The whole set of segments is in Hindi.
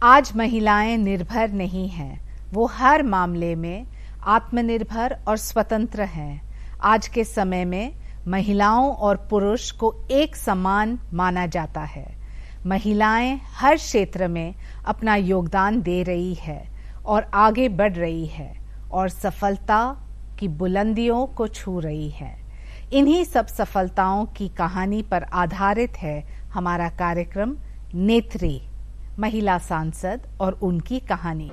आज महिलाएं निर्भर नहीं हैं, वो हर मामले में आत्मनिर्भर और स्वतंत्र हैं। आज के समय में महिलाओं और पुरुष को एक समान माना जाता है। महिलाएं हर क्षेत्र में अपना योगदान दे रही है और आगे बढ़ रही है और सफलता की बुलंदियों को छू रही है। इन्हीं सब सफलताओं की कहानी पर आधारित है हमारा कार्यक्रम नेत्री, महिला सांसद और उनकी कहानी।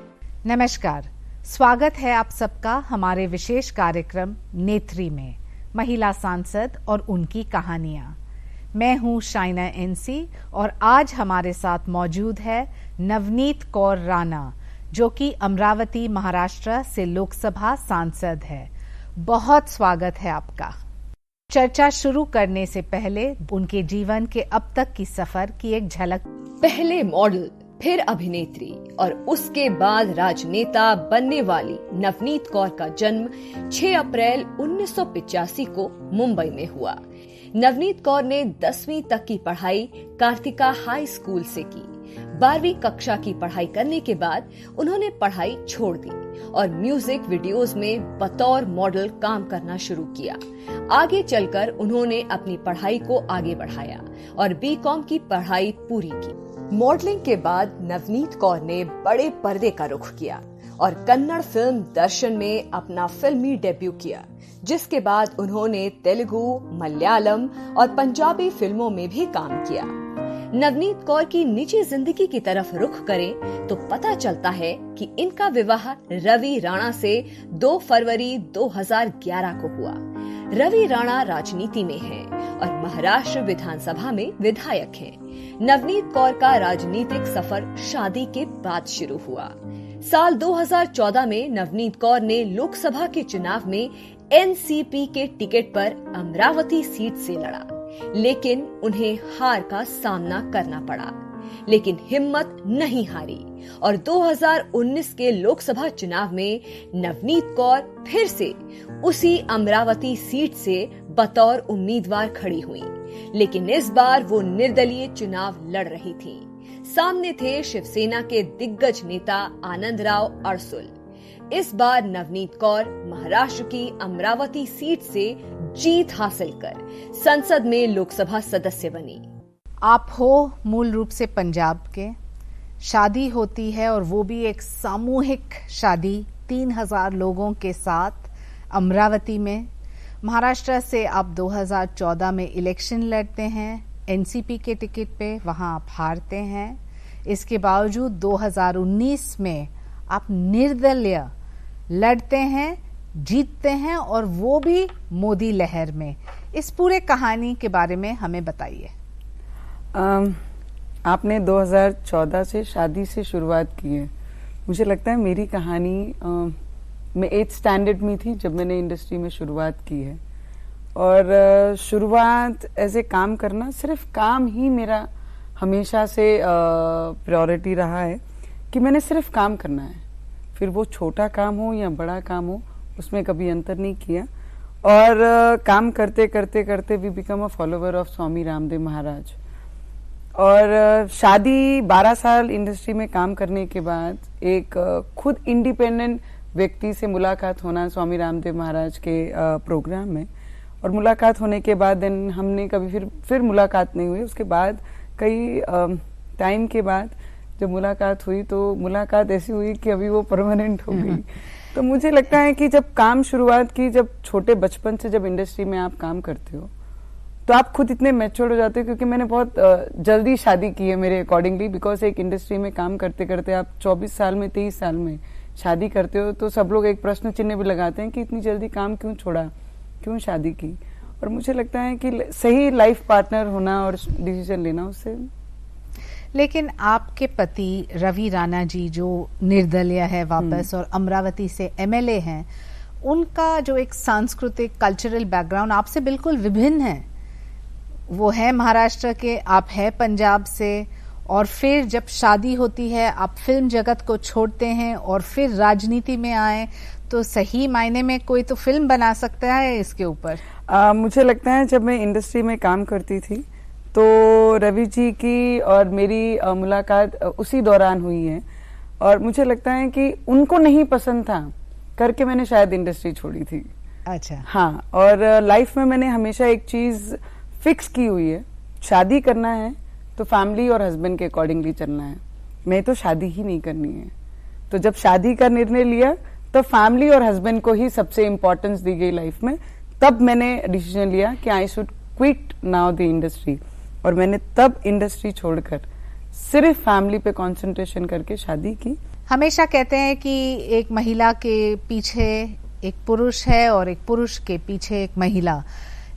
नमस्कार, स्वागत है आप सबका हमारे विशेष कार्यक्रम नेत्री में, महिला सांसद और उनकी कहानियां। मैं हूं शाइना एनसी और आज हमारे साथ मौजूद है नवनीत कौर राणा, जो कि अमरावती महाराष्ट्र से लोकसभा सांसद है। बहुत स्वागत है आपका। चर्चा शुरू करने से पहले उनके जीवन के अब तक की सफर की एक झलक। पहले मॉडल, फिर अभिनेत्री और उसके बाद राजनेता बनने वाली नवनीत कौर का जन्म 6 अप्रैल 1985 को मुंबई में हुआ। नवनीत कौर ने 10वीं तक की पढ़ाई कार्तिका हाई स्कूल से की। 12वीं कक्षा की पढ़ाई करने के बाद उन्होंने पढ़ाई छोड़ दी और म्यूजिक वीडियोस में बतौर मॉडल काम करना शुरू किया। आगे चलकर उन्होंने अपनी पढ़ाई को आगे बढ़ाया और बीकॉम की पढ़ाई पूरी की। मॉडलिंग के बाद नवनीत कौर ने बड़े पर्दे का रुख किया और कन्नड़ फिल्म दर्शन में अपना फिल्मी डेब्यू किया, जिसके बाद उन्होंने तेलुगु, मलयालम और पंजाबी फिल्मों में भी काम किया। नवनीत कौर की निजी जिंदगी की तरफ रुख करें तो पता चलता है कि इनका विवाह रवि राणा से 2 फरवरी 2011 को हुआ। रवि राणा राजनीति में हैं और महाराष्ट्र विधानसभा में विधायक हैं। नवनीत कौर का राजनीतिक सफर शादी के बाद शुरू हुआ। साल 2014 में नवनीत कौर ने लोकसभा के चुनाव में एनसीपी के टिकट पर अमरावती सीट से लड़ा, लेकिन उन्हें हार का सामना करना पड़ा। लेकिन हिम्मत नहीं हारी और 2019 के लोकसभा चुनाव में नवनीत कौर फिर से उसी अमरावती सीट से बतौर उम्मीदवार खड़ी हुई, लेकिन इस बार वो निर्दलीय चुनाव लड़ रही थी। सामने थे शिवसेना के दिग्गज नेता आनंदराव अडसुल। इस बार नवनीत कौर महाराष्ट्र की अमरावती सीट से जीत हासिल कर संसद में लोकसभा सदस्य बनी। आप हो मूल रूप से पंजाब के, शादी होती है और वो भी एक सामूहिक शादी 3000 लोगों के साथ अमरावती में। महाराष्ट्र से आप 2014 में इलेक्शन लड़ते हैं एनसीपी के टिकट पे, वहां आप हारते हैं। इसके बावजूद 2019 में आप निर्दलीय लड़ते हैं, जीतते हैं और वो भी मोदी लहर में। इस पूरे कहानी के बारे में हमें बताइए। आपने 2014 से शादी से शुरुआत की है। मुझे लगता है मेरी कहानी मैं 8th स्टैंडर्ड में थी जब मैंने इंडस्ट्री में शुरुआत की है। और शुरुआत ऐसे काम करना, सिर्फ काम ही मेरा हमेशा से प्रायोरिटी रहा है कि मैंने सिर्फ काम करना है, फिर वो छोटा काम हो या बड़ा काम हो, उसमें कभी अंतर नहीं किया। और काम करते करते करते we become a follower of Swami Ramdev Maharaj. और शादी 12 साल इंडस्ट्री में काम करने के बाद एक खुद इंडिपेंडेंट व्यक्ति से मुलाकात होना स्वामी रामदेव महाराज के प्रोग्राम में, और मुलाकात होने के बाद देन हमने कभी फिर मुलाकात नहीं हुई। उसके बाद कई टाइम के बाद जब मुलाकात हुई तो मुलाकात ऐसी हुई कि अभी वो परमानेंट हो गई। तो मुझे लगता है कि जब काम शुरुआत की, जब छोटे बचपन से जब इंडस्ट्री में आप काम करते हो तो आप खुद इतने मैच्योर हो जाते हो, क्योंकि मैंने बहुत जल्दी शादी की है मेरे अकॉर्डिंगली। बिकॉज एक इंडस्ट्री में काम करते करते आप 24 साल में 23 साल में शादी करते हो, तो सब लोग एक प्रश्न चिन्ह भी लगाते हैं कि इतनी जल्दी काम क्यों छोड़ा, क्यों शादी की। और मुझे लगता है कि सही लाइफ पार्टनर होना और डिसीजन लेना उससे। लेकिन आपके पति रवि राणा जी जो निर्दलीय है वापस और अमरावती से एमएलए हैं, उनका जो एक सांस्कृतिक कल्चरल बैकग्राउंड आपसे बिल्कुल विभिन्न है। वो है महाराष्ट्र के, आप है पंजाब से, और फिर जब शादी होती है आप फिल्म जगत को छोड़ते हैं और फिर राजनीति में आए, तो सही मायने में कोई तो फिल्म बना सकता है इसके ऊपर। मुझे लगता है जब मैं इंडस्ट्री में काम करती थी तो रवि जी की और मेरी मुलाकात उसी दौरान हुई है, और मुझे लगता है कि उनको नहीं पसंद था करके मैंने शायद इंडस्ट्री छोड़ी थी। अच्छा। हाँ, और लाइफ में मैंने हमेशा एक चीज फिक्स की हुई है, शादी करना है तो फैमिली और हस्बैंड के अकॉर्डिंगली चलना है, मैं तो शादी ही नहीं करनी है। तो जब शादी का निर्णय लिया तो फैमिली और हस्बैंड को ही सबसे इम्पोर्टेंस दी गई लाइफ में, तब मैंने डिसीजन लिया कि I should quit now the industry, और मैंने तब इंडस्ट्री छोड़कर सिर्फ फैमिली पे कंसंट्रेशन करके शादी की। हमेशा कहते हैं कि एक महिला के पीछे एक पुरुष है और एक पुरुष के पीछे एक महिला,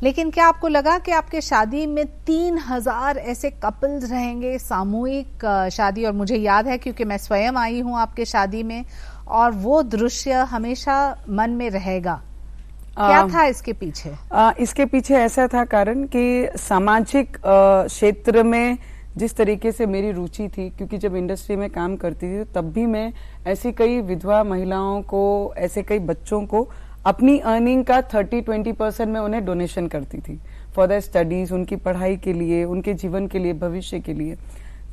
लेकिन क्या आपको लगा कि आपके शादी में 3000 ऐसे कपल्स रहेंगे, सामूहिक शादी? और मुझे याद है क्योंकि मैं स्वयं आई हूं आपके शादी में, और वो दृश्य हमेशा मन में रहेगा। क्या था इसके पीछे? इसके पीछे ऐसा था कारण कि सामाजिक क्षेत्र में जिस तरीके से मेरी रुचि थी, क्योंकि जब इंडस्ट्री में काम करती थी तब भी मैं ऐसी कई विधवा महिलाओं को, ऐसे कई बच्चों को अपनी अर्निंग का 30-20% में उन्हें डोनेशन करती थी फॉर द स्टडीज, उनकी पढ़ाई के लिए, उनके जीवन के लिए, भविष्य के लिए।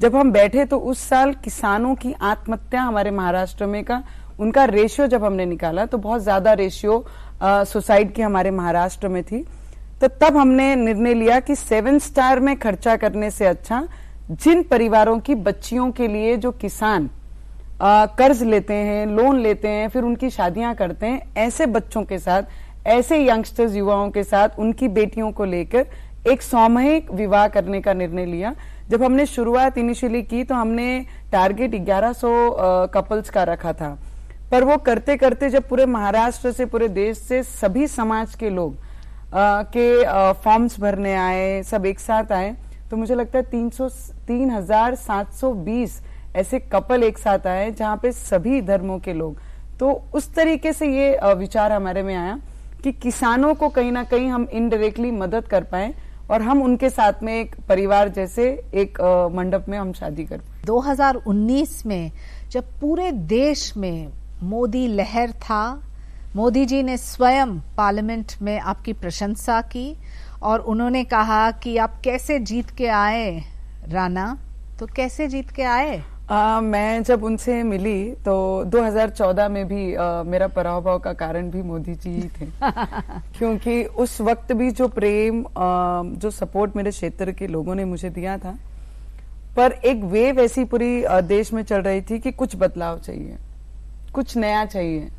जब हम बैठे तो उस साल किसानों की आत्महत्या हमारे महाराष्ट्र में का उनका रेशियो जब हमने निकाला तो बहुत ज्यादा रेशियो सुसाइड की हमारे महाराष्ट्र में थी। तो तब हमने निर्णय लिया कि 7 स्टार में खर्चा करने से अच्छा जिन परिवारों की बच्चियों के लिए जो किसान कर्ज लेते हैं, लोन लेते हैं, फिर उनकी शादियां करते हैं, ऐसे बच्चों के साथ, ऐसे यंगस्टर्स, युवाओं के साथ, उनकी बेटियों को लेकर एक सामूहिक विवाह करने का निर्णय लिया। जब हमने शुरुआत इनिशियली की तो हमने टारगेट 1100 कपल्स का रखा था, पर वो करते करते जब पूरे महाराष्ट्र से, पूरे देश से सभी समाज के लोग के फॉर्म्स भरने आए, सब एक साथ आए, तो मुझे लगता है 3720 ऐसे कपल एक साथ आए जहां पे सभी धर्मों के लोग। तो उस तरीके से ये विचार हमारे में आया कि किसानों को कहीं ना कहीं हम इनडायरेक्टली मदद कर पाए और हम उनके साथ में एक परिवार जैसे एक मंडप में हम शादी कर पाए। 2019 में जब पूरे देश में मोदी लहर था, मोदी जी ने स्वयं पार्लियामेंट में आपकी प्रशंसा की और उन्होंने कहा कि आप कैसे जीत के आए राणा, तो कैसे जीत के आए? मैं जब उनसे मिली तो 2014 में भी मेरा पराभव का कारण भी मोदी जी ही थे क्योंकि उस वक्त भी जो प्रेम, जो सपोर्ट मेरे क्षेत्र के लोगों ने मुझे दिया था, पर एक वेव ऐसी पूरी देश में चल रही थी कि कुछ बदलाव चाहिए, कुछ नया चाहिए,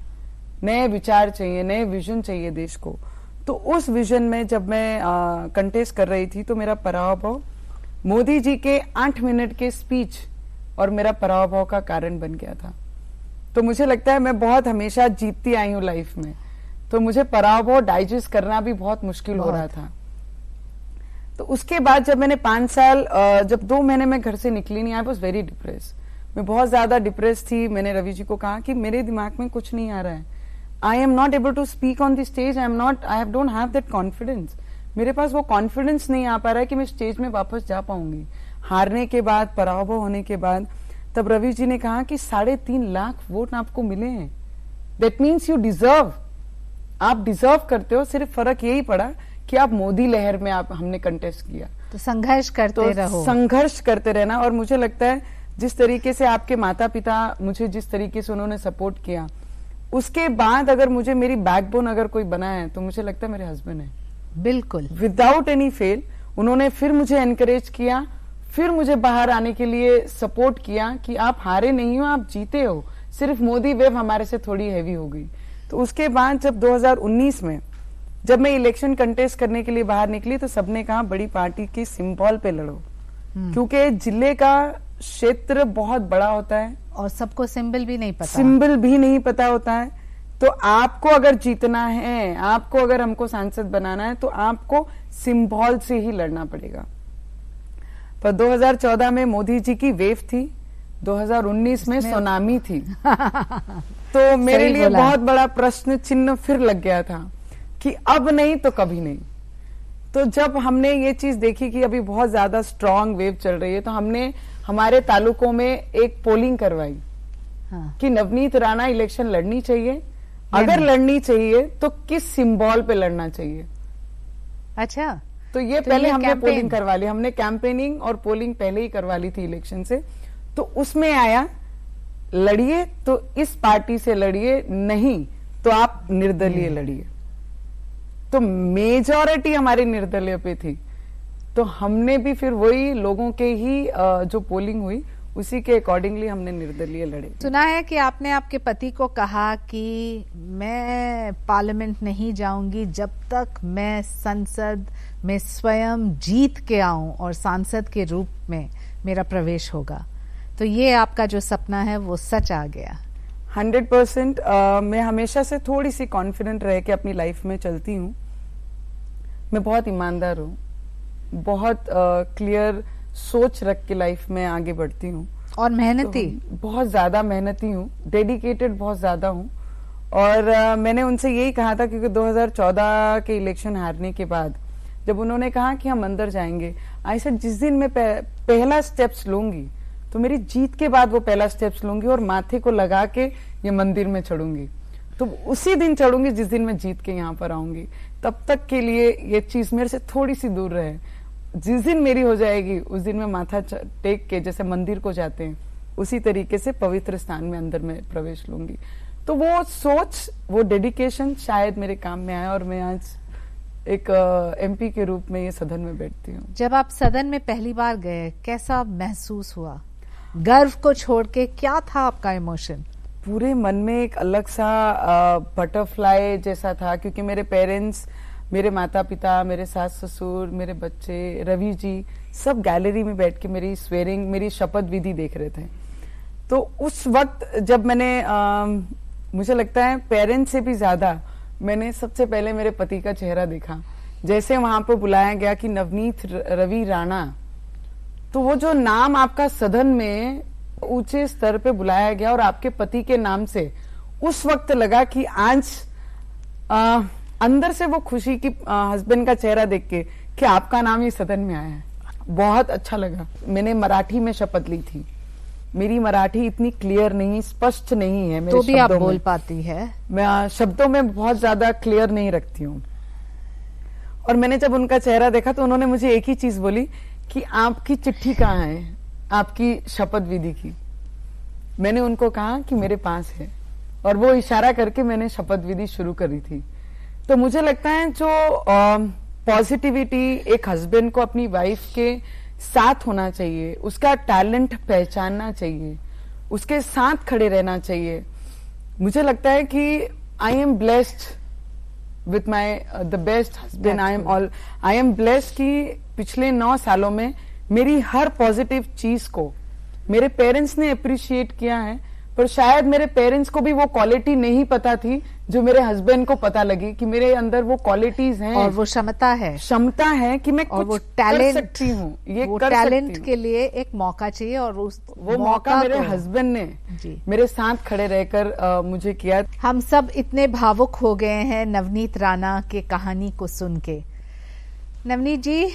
नए विचार चाहिए, नए विजन चाहिए देश को। तो उस विजन में जब मैं कंटेस्ट कर रही थी तो मेरा पराभव मोदी जी के 8 मिनट के स्पीच और मेरा पराभव का कारण बन गया था। तो मुझे लगता है मैं बहुत हमेशा जीतती आई हूँ लाइफ में, तो मुझे पराभव डाइजेस्ट करना भी बहुत मुश्किल हो रहा था। तो उसके बाद जब मैंने 5 साल, जब 2 महीने में घर से निकली नहीं, आई वाज वेरी डिप्रेस, मैं बहुत ज्यादा डिप्रेस थी। मैंने रवि जी को कहा कि मेरे दिमाग में कुछ नहीं आ रहा है, I am not able to speak on the stage, I don't have that confidence, मेरे पास वो कॉन्फिडेंस नहीं आ पा रहा है कि मैं स्टेज में वापस जा पाऊंगी। हारने के बाद, पराभव होने के बाद, तब रवि जी ने कहा कि 3.5 लाख वोट आपको मिले हैं, दैट मीन्स यू डिजर्व, आप डिजर्व करते हो। सिर्फ फर्क यही पड़ा कि आप मोदी लहर में हमने कंटेस्ट किया। तो संघर्ष करते रहो, संघर्ष करते रहना। और मुझे लगता है जिस तरीके से आपके माता पिता मुझे जिस तरीके से उन्होंने सपोर्ट किया, उसके बाद अगर मुझे मेरी बैकबोन अगर कोई बना है तो मुझे लगता है मेरे हस्बैंड है। बिल्कुल, विदाउट एनी फेल उन्होंने फिर मुझे एनकरेज किया, फिर मुझे बाहर आने के लिए सपोर्ट किया कि आप हारे नहीं हो, आप जीते हो, सिर्फ मोदी वेव हमारे से थोड़ी हैवी हो गई। तो उसके बाद जब 2019 में जब मैं इलेक्शन कंटेस्ट करने के लिए बाहर निकली तो सबने कहा बड़ी पार्टी के सिंबल पे लड़ो, क्योंकि जिले का क्षेत्र बहुत बड़ा होता है और सबको सिंबल भी नहीं पता होता है। तो आपको अगर जीतना है, आपको अगर हमको सांसद बनाना है तो आपको सिंबल से ही लड़ना पड़ेगा। पर 2014 में मोदी जी की वेव थी, 2019 में सुनामी थी तो मेरे लिए बहुत बड़ा प्रश्न चिन्ह फिर लग गया था कि अब नहीं तो कभी नहीं। तो जब हमने ये चीज देखी कि अभी बहुत ज्यादा स्ट्रांग वेव चल रही है तो हमने हमारे तालुकों में एक पोलिंग करवाई कि नवनीत राणा इलेक्शन लड़नी चाहिए, अगर लड़नी चाहिए तो किस सिंबल पे लड़ना चाहिए। अच्छा, तो ये पहले हमने पोलिंग करवा ली, हमने कैंपेनिंग और पोलिंग पहले ही करवा ली थी इलेक्शन से। तो उसमें आया लड़िए तो इस पार्टी से लड़िए, नहीं तो आप निर्दलीय लड़िए। तो मेजॉरिटी हमारी निर्दलीय पे थी, तो हमने भी फिर वही लोगों के ही जो पोलिंग हुई उसी के अकॉर्डिंगली हमने निर्दलीय लड़े। सुना है कि आपने आपके पति को कहा कि मैं पार्लियामेंट नहीं जाऊंगी जब तक मैं संसद में स्वयं जीत के आऊं और सांसद के रूप में मेरा प्रवेश होगा। तो ये आपका जो सपना है वो सच आ गया। 100%। मैं हमेशा से थोड़ी सी कॉन्फिडेंट रह के अपनी लाइफ में चलती हूँ। मैं बहुत ईमानदार हूँ, बहुत क्लियर सोच रख के लाइफ में आगे बढ़ती हूँ और मेहनती, तो बहुत ज्यादा मेहनती हूँ, डेडिकेटेड बहुत ज्यादा हूँ। और मैंने उनसे यही कहा था, क्योंकि 2014 के इलेक्शन हारने के बाद जब उन्होंने कहा कि हम अंदर जाएंगे, आई सेड जिस दिन मैं पहला स्टेप्स लूंगी तो मेरी जीत के बाद वो पहला स्टेप्स लूंगी और माथे को लगा के ये मंदिर में चढ़ूंगी। तो उसी दिन चढ़ूंगी जिस दिन मैं जीत के यहाँ पर आऊंगी। तब तक के लिए ये चीज मेरे से थोड़ी सी दूर रहे। जिस दिन मेरी हो जाएगी उस दिन मैं माथा टेक के जैसे मंदिर को जाते हैं उसी तरीके से पवित्र स्थान में अंदर में प्रवेश लूंगी। तो वो सोच, वो डेडिकेशन शायद मेरे काम में आया और मैं आज एक एमपी के रूप में ये सदन में बैठती हूँ। जब आप सदन में पहली बार गए कैसा महसूस हुआ? गर्व को छोड़ के क्या था आपका इमोशन? पूरे मन में एक अलग सा बटरफ्लाई जैसा था, क्योंकि मेरे पेरेंट्स, मेरे माता पिता, मेरे सास ससुर, मेरे बच्चे, रवि जी, सब गैलरी में बैठ के मेरी स्वेरिंग, मेरी शपथ विधि देख रहे थे। तो उस वक्त जब मैंने मुझे लगता है पेरेंट्स से भी ज्यादा मैंने सबसे पहले मेरे पति का चेहरा देखा। जैसे वहां पर बुलाया गया कि नवनीत रवि राणा, तो वो जो नाम आपका सदन में ऊंचे स्तर पे बुलाया गया और आपके पति के नाम से, उस वक्त लगा कि आज अंदर से वो खुशी की हस्बैंड का चेहरा देख के कि आपका नाम ही सदन में आया है, बहुत अच्छा लगा। मैंने मराठी में शपथ ली थी। मेरी मराठी इतनी क्लियर नहीं, स्पष्ट नहीं है मेरे तो भी आप शब्दों बोल में। पाती है? मैं शब्दों में बहुत ज्यादा क्लियर नहीं रखती हूँ। और मैंने जब उनका चेहरा देखा तो उन्होंने मुझे एक ही चीज बोली कि आपकी चिट्ठी कहाँ है, आपकी शपथ विधि की। मैंने उनको कहा कि मेरे पास है, और वो इशारा करके मैंने शपथ विधि शुरू करी थी। तो मुझे लगता है जो पॉजिटिविटी एक हस्बैंड को अपनी वाइफ के साथ होना चाहिए, उसका टैलेंट पहचानना चाहिए, उसके साथ खड़े रहना चाहिए। मुझे लगता है कि I am blessed with my the best husband. I am blessed कि पिछले 9 सालों में मेरी हर पॉजिटिव चीज को मेरे पेरेंट्स ने अप्रिशिएट किया है, पर शायद मेरे पेरेंट्स को भी वो क्वालिटी नहीं पता थी जो मेरे हस्बैंड को पता लगी कि मेरे अंदर वो क्वालिटीज हैं और वो क्षमता है कि मैं और कुछ वो टैलेंट कर सकती हूँ। ये वो कर टैलेंट सकती हूँ। के लिए एक मौका चाहिए और वो मौका मेरे को हस्बैंड ने जी मेरे साथ खड़े रहकर मुझे किया। हम सब इतने भावुक हो गए हैं नवनीत राणा के कहानी को सुन के। नवनीत जी,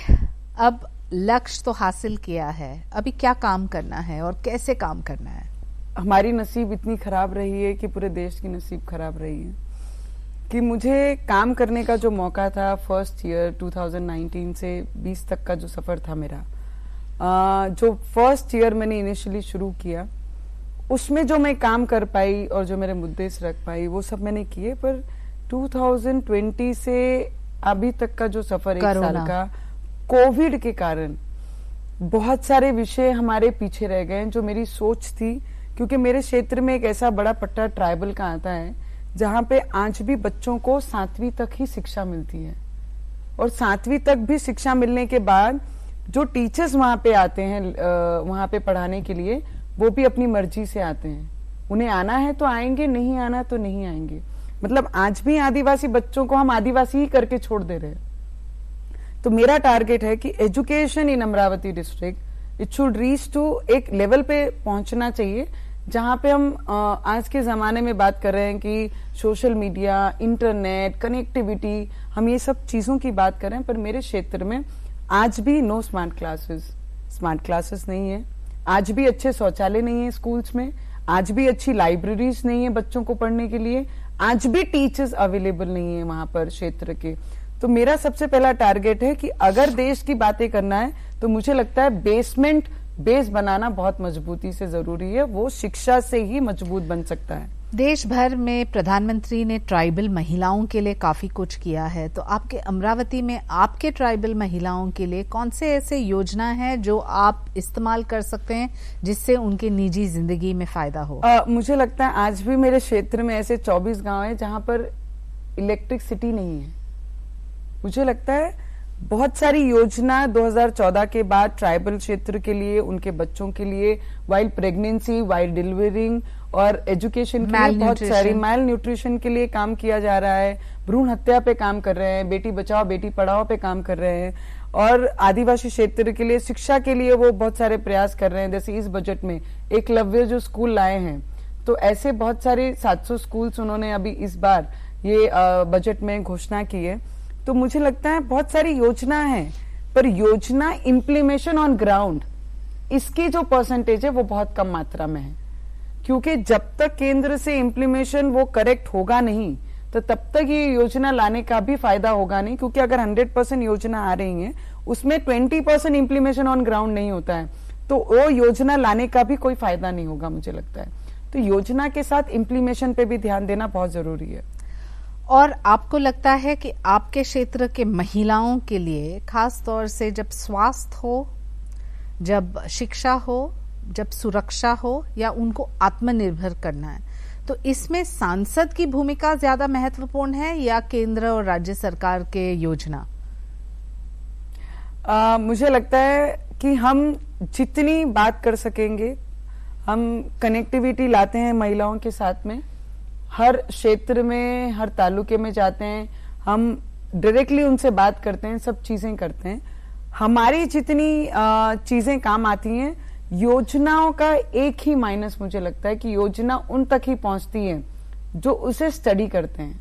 अब लक्ष्य तो हासिल किया है, अभी क्या काम करना है और कैसे काम करना है? हमारी नसीब इतनी खराब रही है कि पूरे देश की नसीब खराब रही है कि मुझे काम करने का जो मौका था फर्स्ट ईयर 2019 से 20 तक का जो सफर था मेरा, जो फर्स्ट ईयर मैंने इनिशियली शुरू किया उसमें जो मैं काम कर पाई और जो मेरे मुद्दे से रख पाई वो सब मैंने किए। पर 2020 से अभी तक का जो सफर, 1 साल का, कोविड के कारण बहुत सारे विषय हमारे पीछे रह गए जो मेरी सोच थी। क्योंकि मेरे क्षेत्र में एक ऐसा बड़ा पट्टा ट्राइबल का आता है जहां पे आज भी बच्चों को 7वीं तक ही शिक्षा मिलती है, और 7वीं तक भी शिक्षा मिलने के बाद जो टीचर्स वहां पे आते हैं वहां पे पढ़ाने के लिए, वो भी अपनी मर्जी से आते हैं। उन्हें आना है तो आएंगे, नहीं आना तो नहीं आएंगे। मतलब आज भी आदिवासी बच्चों को हम आदिवासी ही करके छोड़ दे रहे हैं। तो मेरा टारगेट है कि education in Amravati district it should reach to एक लेवल पे पहुंचना चाहिए जहां पे हम आज के जमाने में बात कर रहे हैं कि सोशल मीडिया, इंटरनेट, कनेक्टिविटी, हम ये सब चीजों की बात कर रहे हैं। पर मेरे क्षेत्र में आज भी नो स्मार्ट क्लासेस नहीं है, आज भी अच्छे शौचालय नहीं है स्कूल्स में, आज भी अच्छी लाइब्रेरीज नहीं है बच्चों को पढ़ने के लिए, आज भी टीचर्स अवेलेबल नहीं है वहां पर क्षेत्र के। तो मेरा सबसे पहला टारगेट है कि अगर देश की बातें करना है तो मुझे लगता है बेस बनाना बहुत मजबूती से जरूरी है। वो शिक्षा से ही मजबूत बन सकता है। देश भर में प्रधानमंत्री ने ट्राइबल महिलाओं के लिए काफी कुछ किया है, तो आपके अमरावती में आपके ट्राइबल महिलाओं के लिए कौन से ऐसे योजना है जो आप इस्तेमाल कर सकते हैं जिससे उनके निजी जिंदगी में फायदा हो? मुझे लगता है आज भी मेरे क्षेत्र में ऐसे 24 गांव हैं जहां पर इलेक्ट्रिसिटी नहीं है। मुझे लगता है बहुत सारी योजना 2014 के बाद ट्राइबल क्षेत्र के लिए, उनके बच्चों के लिए, वाइल प्रेगनेंसी, वाइल डिलीवरिंग और एजुकेशन के लिए बहुत सारी, माइल न्यूट्रिशन के लिए काम किया जा रहा है, भ्रूण हत्या पे काम कर रहे हैं, बेटी बचाओ बेटी पढ़ाओ पे काम कर रहे हैं, और आदिवासी क्षेत्र के लिए शिक्षा के लिए वो बहुत सारे प्रयास कर रहे हैं। जैसे इस बजट में एकलव्य जो स्कूल लाए हैं, तो ऐसे बहुत सारे 700 स्कूल्स उन्होंने अभी इस बार ये बजट में घोषणा की है। तो मुझे लगता है बहुत सारी योजना है, पर योजना इम्प्लीमेशन ऑन ग्राउंड, इसकी जो परसेंटेज है वो बहुत कम मात्रा में है। क्योंकि जब तक केंद्र से इम्प्लीमेशन वो करेक्ट होगा नहीं, तो तब तक ये योजना लाने का भी फायदा होगा नहीं। क्योंकि अगर 100% योजना आ रही है, उसमें 20% इम्प्लीमेशन ऑन ग्राउंड नहीं होता है, तो वो योजना लाने का भी कोई फायदा नहीं होगा मुझे लगता है। तो योजना के साथ इम्प्लीमेशन पे भी ध्यान देना बहुत जरूरी है। और आपको लगता है कि आपके क्षेत्र के महिलाओं के लिए खास तौर से जब स्वास्थ्य हो, जब शिक्षा हो, जब सुरक्षा हो, या उनको आत्मनिर्भर करना है, तो इसमें सांसद की भूमिका ज्यादा महत्वपूर्ण है या केंद्र और राज्य सरकार के योजना? मुझे लगता है कि हम जितनी बात कर सकेंगे, हम कनेक्टिविटी लाते हैं महिलाओं के साथ में, हर क्षेत्र में, हर तालुके में जाते हैं, हम डायरेक्टली उनसे बात करते हैं, सब चीजें करते हैं। हमारी जितनी चीजें काम आती हैं, योजनाओं का एक ही माइनस मुझे लगता है कि योजना उन तक ही पहुंचती है जो उसे स्टडी करते हैं,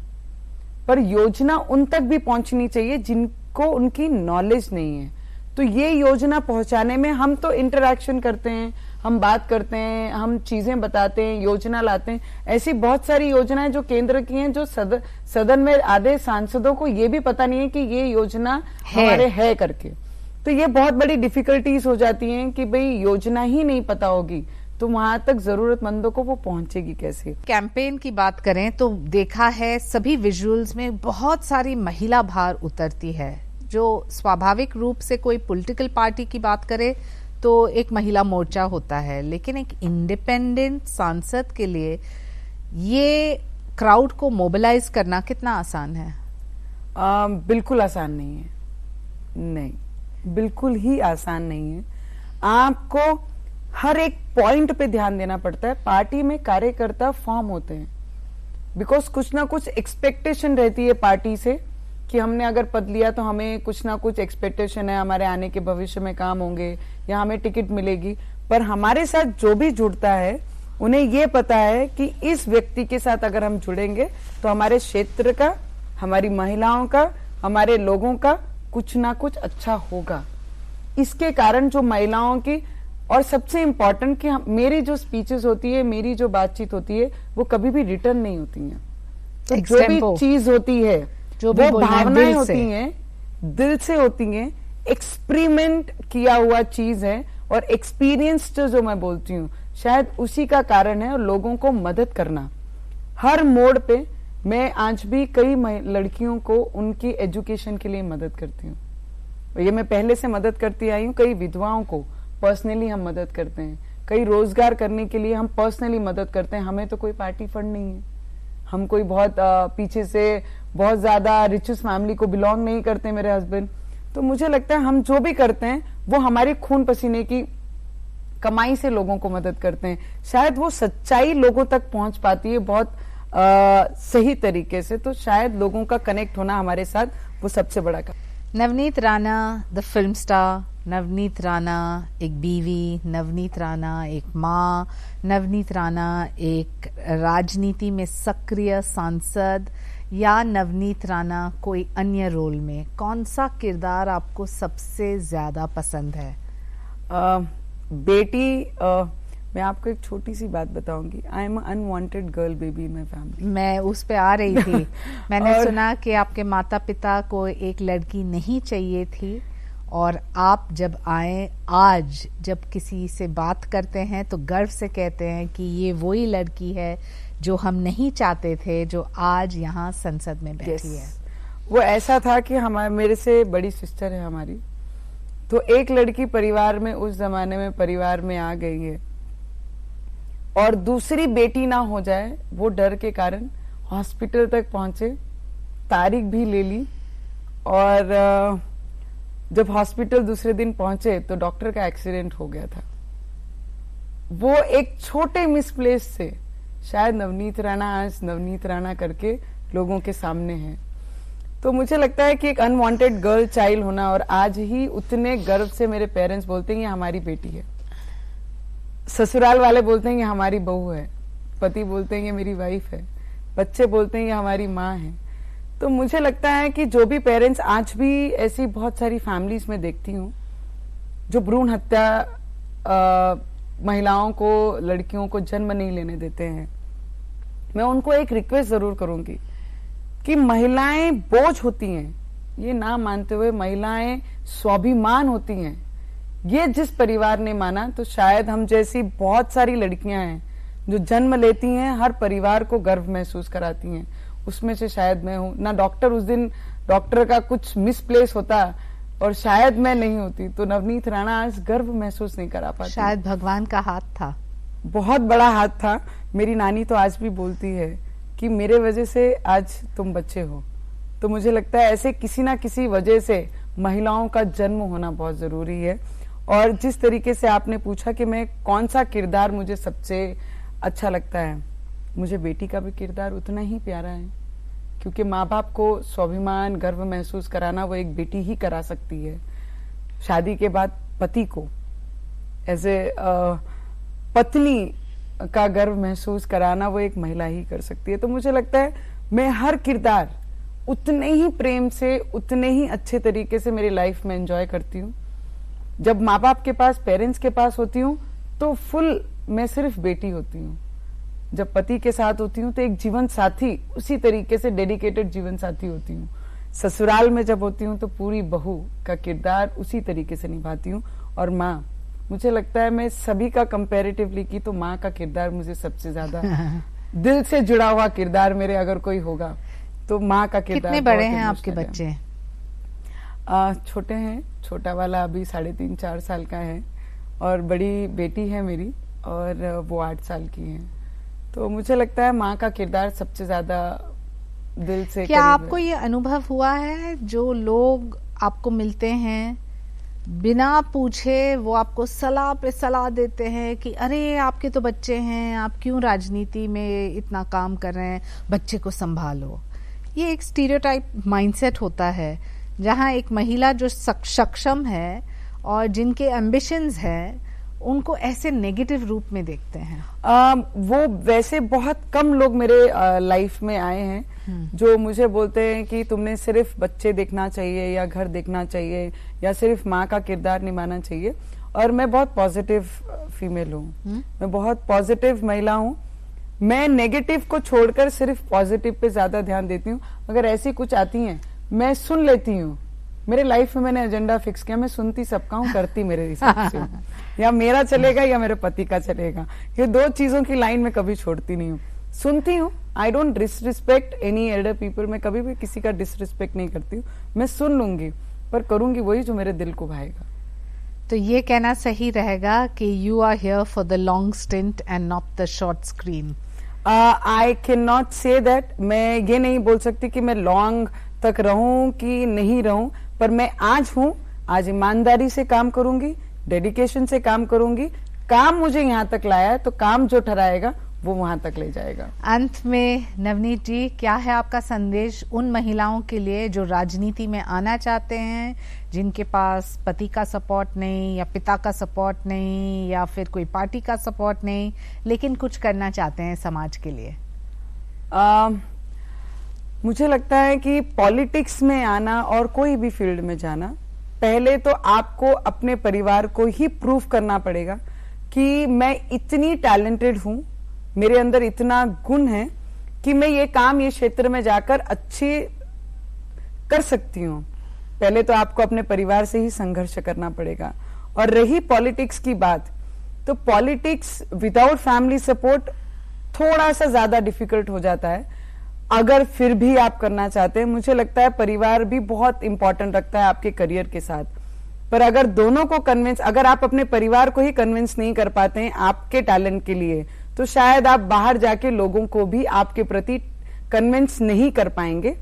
पर योजना उन तक भी पहुंचनी चाहिए जिनको उनकी नॉलेज नहीं है। तो ये योजना पहुंचाने में हम तो इंटरैक्शन करते हैं, हम बात करते हैं, हम चीजें बताते हैं, योजना लाते हैं। ऐसी बहुत सारी योजनाएं जो केंद्र की हैं, जो सदन में आधे सांसदों को ये भी पता नहीं है कि ये योजना हमारे है करके। तो ये बहुत बड़ी डिफिकल्टीज हो जाती हैं कि भाई योजना ही नहीं पता होगी तो वहां तक जरूरतमंदों को वो पहुंचेगी कैसे। कैंपेन की बात करें तो देखा है सभी विजुअल्स में बहुत सारी महिला भार उतरती है, जो स्वाभाविक रूप से कोई पॉलिटिकल पार्टी की बात करे तो एक महिला मोर्चा होता है, लेकिन एक इंडिपेंडेंट सांसद के लिए ये क्राउड को मोबिलाइज करना कितना आसान है? बिल्कुल आसान नहीं है, नहीं, बिल्कुल ही आसान नहीं है। आपको हर एक पॉइंट पे ध्यान देना पड़ता है। पार्टी में कार्यकर्ता फॉर्म होते हैं बिकॉज कुछ ना कुछ एक्सपेक्टेशन रहती है पार्टी से कि हमने अगर पद लिया तो हमें कुछ ना कुछ एक्सपेक्टेशन है, हमारे आने के भविष्य में काम होंगे या हमें टिकट मिलेगी। पर हमारे साथ जो भी जुड़ता है उन्हें ये पता है कि इस व्यक्ति के साथ अगर हम जुड़ेंगे तो हमारे क्षेत्र का, हमारी महिलाओं का, हमारे लोगों का कुछ ना कुछ अच्छा होगा। इसके कारण जो महिलाओं की, और सबसे इम्पोर्टेंट कि मेरी जो स्पीचेस होती है, मेरी जो बातचीत होती है, वो कभी भी रिटर्न नहीं होती हैं। तो जो भी चीज होती है, जो वो भावनाएं होती हैं, दिल से होती हैं, एक्सपेरिमेंट किया हुआ चीज है और एक्सपीरियंस जो मैं बोलती हूँ, शायद उसी का कारण है। और लोगों को मदद करना हर मोड़ पे, मैं आज भी कई लड़कियों को उनकी एजुकेशन के लिए मदद करती हूँ। ये मैं पहले से मदद करती आई हूँ। कई विधवाओं को पर्सनली हम मदद करते हैं, कई रोजगार करने के लिए हम पर्सनली मदद करते हैं। हमें तो कोई पार्टी फंड नहीं है, हम कोई बहुत पीछे से बहुत ज्यादा रिचेस्ट फैमिली को बिलोंग नहीं करते मेरे हस्बैंड। तो मुझे लगता है हम जो भी करते हैं वो हमारे खून पसीने की कमाई से लोगों को मदद करते हैं। शायद वो सच्चाई लोगों तक पहुंच पाती है बहुत सही तरीके से, तो शायद लोगों का कनेक्ट होना हमारे साथ वो सबसे बड़ा काम। Navneet Rana the film star, Navneet Rana एक बीवी, नवनीत राणा एक माँ, नवनीत राणा एक राजनीति में सक्रिय सांसद, या नवनीत राणा कोई अन्य रोल में, कौन सा किरदार आपको सबसे ज्यादा पसंद है? बेटी मैं आपको एक छोटी सी बात बताऊंगी। I am unwanted girl baby in my family. मैं उस पे आ रही थी। मैंने सुना कि आपके माता पिता को एक लड़की नहीं चाहिए थी, और आप जब आए, आज जब किसी से बात करते हैं तो गर्व से कहते हैं कि ये वही लड़की है जो हम नहीं चाहते थे, जो आज यहाँ संसद में बैठी है। वो ऐसा था कि मेरे से बड़ी सिस्टर है हमारी, तो एक लड़की परिवार में, उस जमाने में परिवार में आ गई है, और दूसरी बेटी ना हो जाए वो डर के कारण हॉस्पिटल तक पहुंचे, तारीख भी ले ली, और जब हॉस्पिटल दूसरे दिन पहुंचे तो डॉक्टर का एक्सीडेंट हो गया था। वो एक छोटे मिसप्लेस से शायद नवनीत राणा आज नवनीत राणा करके लोगों के सामने है। तो मुझे लगता है कि एक अनवांटेड गर्ल चाइल्ड होना, और आज ही उतने गर्व से मेरे पेरेंट्स बोलते हैं ये हमारी बेटी है, ससुराल वाले बोलते हैं ये हमारी बहू है, पति बोलते हैं ये मेरी वाइफ है, बच्चे बोलते हैं ये हमारी माँ है। तो मुझे लगता है कि जो भी पेरेंट्स, आज भी ऐसी बहुत सारी फैमिलीज में देखती हूँ जो भ्रूण हत्या महिलाओं को, लड़कियों को जन्म नहीं लेने देते हैं, मैं उनको एक रिक्वेस्ट जरूर करूंगी कि महिलाएं बोझ होती हैं, ये ना मानते हुए महिलाएं स्वाभिमान होती हैं। ये जिस परिवार ने माना, तो शायद हम जैसी बहुत सारी लड़कियां हैं जो जन्म लेती हैं, हर परिवार को गर्व महसूस कराती हैं, उसमें से शायद मैं हूं ना। डॉक्टर, उस दिन डॉक्टर का कुछ मिसप्लेस होता और शायद मैं नहीं होती, तो नवनीत राणा आज गर्व महसूस नहीं करा पाती। शायद भगवान का हाथ था, बहुत बड़ा हाथ था। मेरी नानी तो आज भी बोलती है कि मेरे वजह से आज तुम बच्चे हो। तो मुझे लगता है ऐसे किसी ना किसी वजह से महिलाओं का जन्म होना बहुत जरूरी है। और जिस तरीके से आपने पूछा कि मैं कौन सा किरदार मुझे सबसे अच्छा लगता है, मुझे बेटी का भी किरदार उतना ही प्यारा है, क्योंकि माँ बाप को स्वाभिमान, गर्व महसूस कराना वो एक बेटी ही करा सकती है। शादी के बाद पति को एज ए पत्नी का गर्व महसूस कराना वो एक महिला ही कर सकती है। तो मुझे लगता है मैं हर किरदार उतने ही प्रेम से, उतने ही अच्छे तरीके से मेरी लाइफ में एंजॉय करती हूँ। जब माँ बाप के पास, पेरेंट्स के पास होती हूँ तो फुल मैं सिर्फ बेटी होती हूँ। जब पति के साथ होती हूँ तो एक जीवन साथी, उसी तरीके से डेडिकेटेड जीवन साथी होती हूँ। ससुराल में जब होती हूँ तो पूरी बहू का किरदार उसी तरीके से निभाती हूँ। और माँ, मुझे लगता है मैं सभी का कंपैरेटिवली की तो माँ का किरदार मुझे सबसे ज्यादा दिल से जुड़ा हुआ किरदार मेरे अगर कोई होगा तो माँ का किरदार। कितने बड़े हैं आपके बच्चे? छोटे हैं, छोटा वाला अभी 3.5-4 साल का है, और बड़ी बेटी है मेरी, और वो 8 साल की है। तो मुझे लगता है माँ का किरदार सबसे ज्यादा दिल से। क्या आपको ये अनुभव हुआ है, जो लोग आपको मिलते हैं बिना पूछे वो आपको सलाह पे सलाह देते हैं कि अरे आपके तो बच्चे हैं, आप क्यों राजनीति में इतना काम कर रहे हैं, बच्चे को संभालो। ये एक स्टीरियोटाइप माइंडसेट होता है, जहाँ एक महिला जो सक्षम है और जिनके एम्बिशंस हैं उनको ऐसे नेगेटिव रूप में देखते हैं। वो वैसे बहुत कम लोग मेरे लाइफ में आए हैं जो मुझे बोलते हैं कि तुमने सिर्फ बच्चे देखना चाहिए या घर देखना चाहिए या सिर्फ माँ का किरदार निभाना चाहिए। और मैं बहुत पॉजिटिव फीमेल हूँ, मैं बहुत पॉजिटिव महिला हूँ। मैं नेगेटिव को छोड़कर सिर्फ पॉजिटिव पे ज्यादा ध्यान देती हूँ। अगर ऐसी कुछ आती हैं मैं सुन लेती हूँ। मेरे लाइफ में मैंने एजेंडा फिक्स किया, मैं सुनती सबका हूँ, करती मेरे हिसाब से या मेरा चलेगा या मेरे पति का चलेगा। ये दो चीजों की लाइन में कभी छोड़ती नहीं हूँ, सुनती हूँ। I don't disrespect any Elder people. मैं कभी भी किसी का डिसरिस्पेक्ट नहीं करती हूँ। मैं सुन लूंगी पर करूंगी वही जो मेरे दिल को भाएगा। तो ये कहना सही रहेगा कि you are here for the long stint and not the short screen. I can not say that. मैं ये नहीं बोल सकती कि मैं लॉन्ग तक रहूं कि नहीं रहूं, पर मैं आज हूं, आज ईमानदारी से काम करूंगी, डेडिकेशन से काम करूंगी। काम मुझे यहाँ तक लाया है तो काम जो ठहराएगा वो वहां तक ले जाएगा। अंत में नवनीत जी, क्या है आपका संदेश उन महिलाओं के लिए जो राजनीति में आना चाहते हैं, जिनके पास पति का सपोर्ट नहीं या पिता का सपोर्ट नहीं या फिर कोई पार्टी का सपोर्ट नहीं, लेकिन कुछ करना चाहते हैं समाज के लिए? मुझे लगता है कि पॉलिटिक्स में आना और कोई भी फील्ड में जाना, पहले तो आपको अपने परिवार को ही प्रूव करना पड़ेगा कि मैं इतनी टैलेंटेड हूं, मेरे अंदर इतना गुण है कि मैं ये काम, ये क्षेत्र में जाकर अच्छे कर सकती हूँ। पहले तो आपको अपने परिवार से ही संघर्ष करना पड़ेगा। और रही पॉलिटिक्स की बात, तो पॉलिटिक्स विदाउट फैमिली सपोर्ट थोड़ा सा ज्यादा डिफिकल्ट हो जाता है। अगर फिर भी आप करना चाहते हैं, मुझे लगता है परिवार भी बहुत इंपॉर्टेंट रखता है आपके करियर के साथ। पर अगर दोनों को कन्विंस, अगर आप अपने परिवार को ही कन्विंस नहीं कर पाते हैं आपके टैलेंट के लिए, तो शायद आप बाहर जाके लोगों को भी आपके प्रति कन्विंस नहीं कर पाएंगे।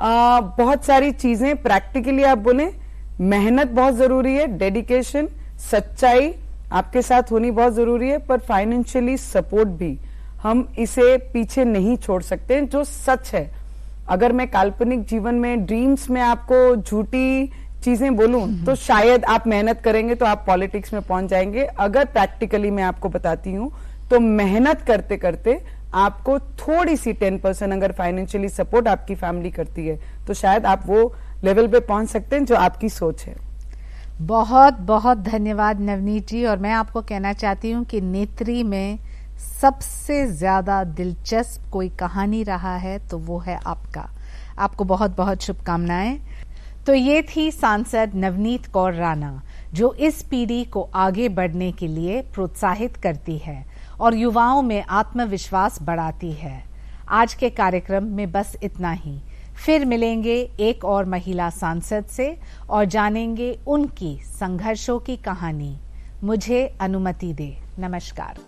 बहुत सारी चीजें प्रैक्टिकली आप बोले, मेहनत बहुत जरूरी है, डेडिकेशन, सच्चाई आपके साथ होनी बहुत जरूरी है, पर फाइनेंशियली सपोर्ट भी हम इसे पीछे नहीं छोड़ सकते, जो सच है। अगर मैं काल्पनिक जीवन में, ड्रीम्स में आपको झूठी चीजें बोलूं तो शायद आप मेहनत करेंगे तो आप पॉलिटिक्स में पहुंच जाएंगे। अगर प्रैक्टिकली मैं आपको बताती हूं तो मेहनत करते करते आपको थोड़ी सी 10% अगर फाइनेंशियली सपोर्ट आपकी फैमिली करती है तो शायद आप वो लेवल पे पहुंच सकते हैं जो आपकी सोच है। बहुत बहुत धन्यवाद नवनीत जी। और मैं आपको कहना चाहती हूँ कि नेत्री में सबसे ज्यादा दिलचस्प कोई कहानी रहा है तो वो है आपका। आपको बहुत बहुत शुभकामनाएं। तो ये थी सांसद नवनीत कौर राणा, जो इस पीढ़ी को आगे बढ़ने के लिए प्रोत्साहित करती है और युवाओं में आत्मविश्वास बढ़ाती है। आज के कार्यक्रम में बस इतना ही। फिर मिलेंगे एक और महिला सांसद से और जानेंगे उनकी संघर्षों की कहानी। मुझे अनुमति दे। नमस्कार।